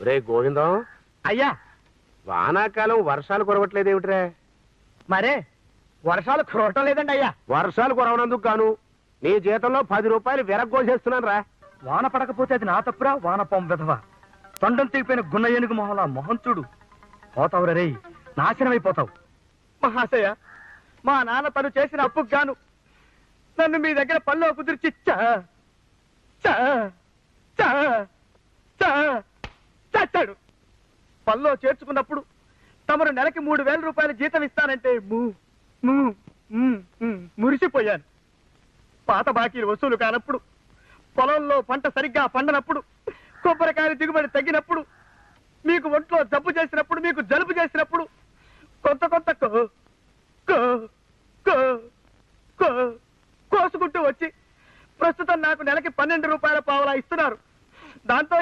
రే గోవిందం, అయ్యా వానాకాలం వర్షాలు కురవట్లేదేమిట్రా? మరే వర్షాలు కురవటం లేదండి అయ్యా. వర్షాలు కురవనందుకు గాను నీ జీతంలో 10 రూపాయలు విరగ్గోసేస్తున్నాను రా. వాన పడకపోతే అది నా తప్పురా వానపం విధవ. తొండం తీగిపోయిన గున్న ఏనుగు మొహలా మొహం చూడు. పోతావు రే, నాశనమైపోతావు. మహాశయ, మా నాన్న తను చేసిన అప్పుకు గాను నన్ను మీ దగ్గర పనిలో కుదిర్చి చచ్చాడు. పనిలో చేర్చుకున్నప్పుడు తమరు నెలకి 3000 రూపాయల జీతం ఇస్తానంటే మురిసిపోయాను. పాత బాకీలు వసూలు కానప్పుడు, పొలంలో పంట సరిగ్గా పండనప్పుడు, కొబ్బరికాయలు దిగుబడి తగ్గినప్పుడు, మీకు ఒంట్లో జబ్బు చేసినప్పుడు, మీకు జలుబు చేసినప్పుడు కొంత కోసుకుంటూ వచ్చి ప్రస్తుతం నాకు నెలకి 12 రూపాయల పావలా ఇస్తున్నారు. దాంతో